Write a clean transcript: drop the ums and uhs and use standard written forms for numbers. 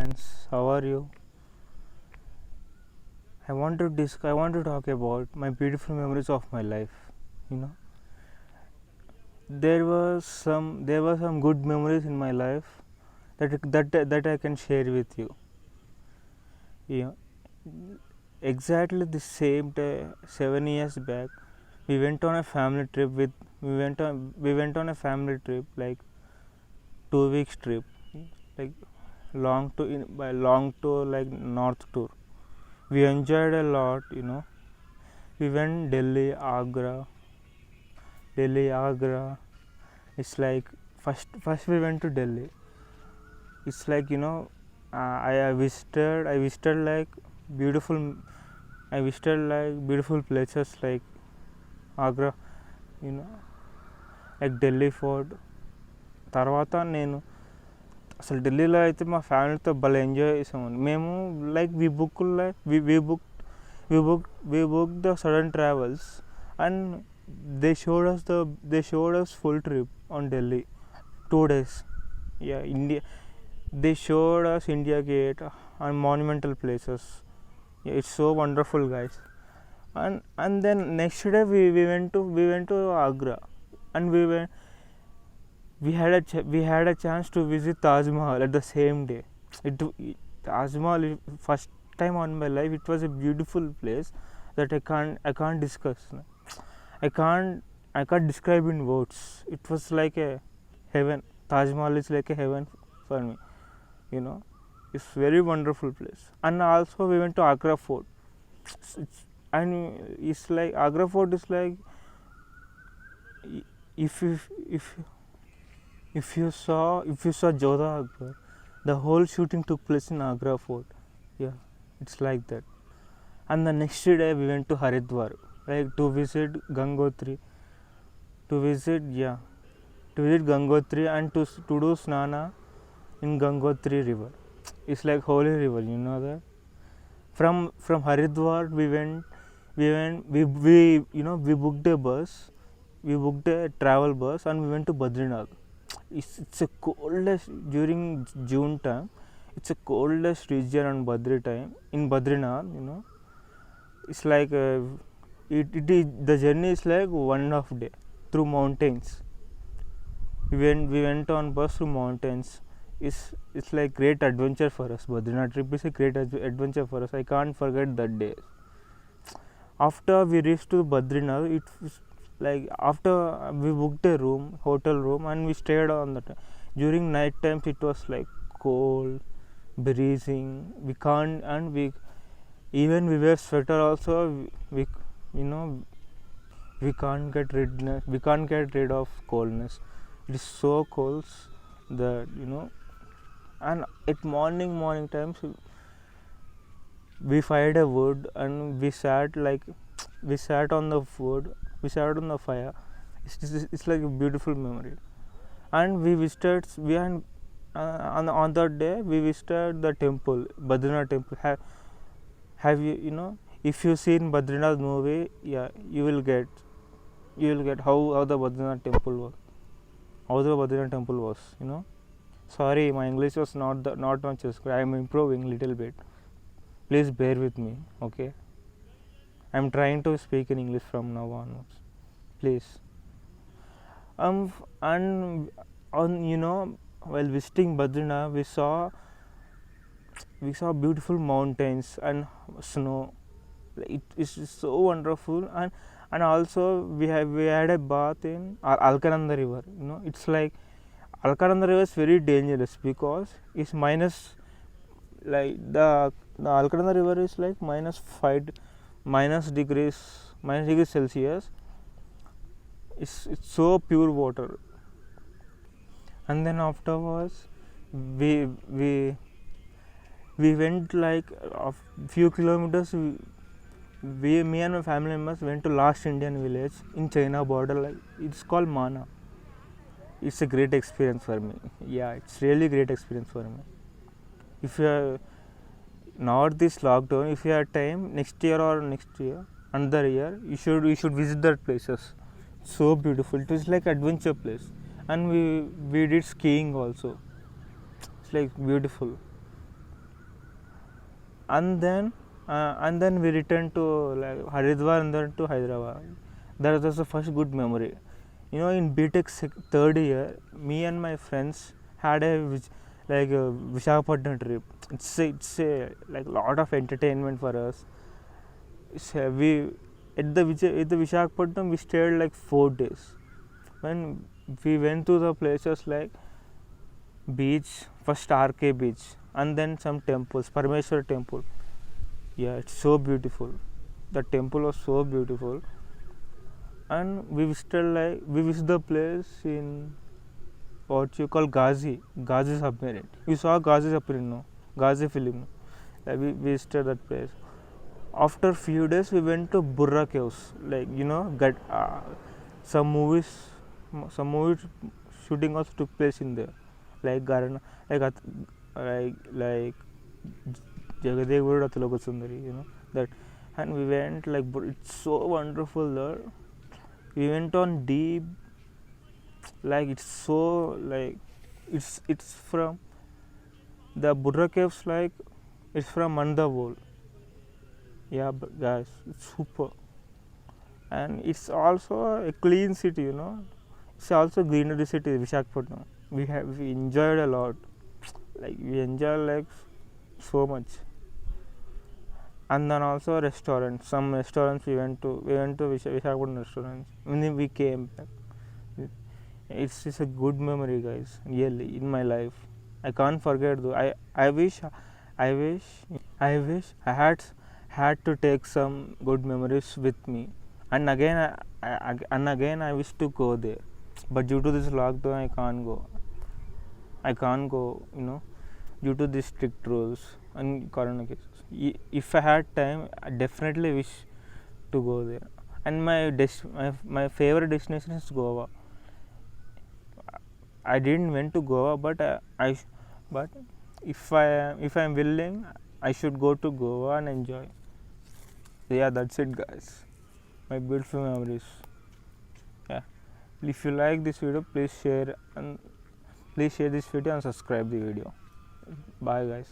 friends, how are you? I want to talk about my beautiful memories of my life. You know, there were some good memories in my life that I can share with you. Yeah, exactly the same day, 7 years back, we went on a family trip with we went on a family trip like 2 weeks trip, like long tour like north tour. We enjoyed a lot. We went Delhi, Agra. It's like first we went to Delhi. It's like I visited like beautiful I visited like beautiful places like Agra, you know, like Delhi Fort. తర్వాత నేను అసలు ఢిల్లీలో అయితే మా ఫ్యామిలీతో భలే enjoy చేసాము మేము. Like we booked the sudden travels, and they showed us full trip on Delhi, 2 days. Yeah, India. They showed us India Gate and monumental places. Yeah, it's so wonderful, guys. And then next day we went to Agra, and we had a chance to visit Taj Mahal at the same day. Taj Mahal is first time on my life. It was a beautiful place that I can't discuss. I can't describe in words. It was like a heaven. Taj Mahal is like a heaven for me. It's very wonderful place. And also we went to Agra Fort. It's like Agra Fort is like, if you saw Jodha Akbar, the whole shooting took place in Agra Fort. Yeah, it's like that. And the next day we went to Haridwar, like to visit Gangotri, to visit Gangotri and to do snana in Gangotri river. It's like holy river, you know that. From Haridwar we booked a bus. We booked a travel bus and we went to Badrinath. It's a coldest during June time. It's a coldest region on in Badrinath. It's like the journey is like 1.5 day through mountains. We went on bus through mountains. It's like great adventure for us. Badrinath trip is a great adventure for us. I can't forget that day. After we reached to Badrinath, it was like after we booked a hotel room, and we stayed on that. During night times it was like cold, breezing. Even we wear sweater also. We can't get rid of coldness. It is so cold that and at morning times we fired a wood and we sat on the wood. We sat on the fire. It's like a beautiful memory. And we visited on that day we visited the temple, Badrinath temple. Have you if you seen Badrinath movie, yeah, you will get how the Badrinath temple was. Sorry, my English was not much good. I am improving little bit. Please bear with me, okay? I am trying to speak in English from now onwards. Please. And while visiting Badrinath, we saw beautiful mountains and snow. It is so wonderful. And also we had a bath in Alkananda river. It's like Alkananda river is very dangerous because it's minus, like the Alkananda river is like minus degrees Celsius. It's so pure water. And then afterwards we went like a few kilometers. Me and my family members went to last Indian village in China border. Like, it's called Mana. It's a great experience for me. Yeah, it's really great experience for me. If you are not this lockdown, if you have time, next year another year, you should visit that places. So beautiful. It was like adventure place. And we did skiing also. It's like beautiful. and then we returned to like Haridwar and then to Hyderabad. That was the first good memory. You know, in BTech third year, me and my friends had a Visakhapatnam trip. It's a like lot of entertainment for us. We at the Visakhapatnam we stayed like 4 days. When we went to the places like beach, first RK beach, and then some temples, Parameshwar temple. Yeah, it's so beautiful. The temple was so beautiful, and we visited the place in what you call Ghazi submarine. You saw Ghazi submarine, no? Ghazi film. No? We visited that place. After few days, we went to Burra Caves. Like you know, some movies shooting also took place in there. Like Garana, like Jagadev Atulaka Sundari, you know that. And we went like it's so wonderful there. We went on deep, like it's so like it's from the Burra Caves, like it's from Mandavol. Yeah, but guys, it's super, and it's also a clean city, you know. It's also greenery city, Visakhapatnam. We enjoyed a lot, like we enjoy like so much. And then also restaurants. Some restaurants we went to Visakhapatnam restaurants. And then we came back. It's a good memory, guys. Really, in my life, I can't forget though. I wish I had to take some good memories with me. And again I wish to go there, but due to this lockdown I can't go, you know, due to these strict rules and corona cases. If I had time, I definitely wish to go there. And my favorite destination is Goa. I didn't went to Goa, but but if I'm willing, I should go to Goa and enjoy. Yeah, that's it, guys. My beautiful memories. Yeah. If you like this video, please share this video and subscribe the video. Bye, guys.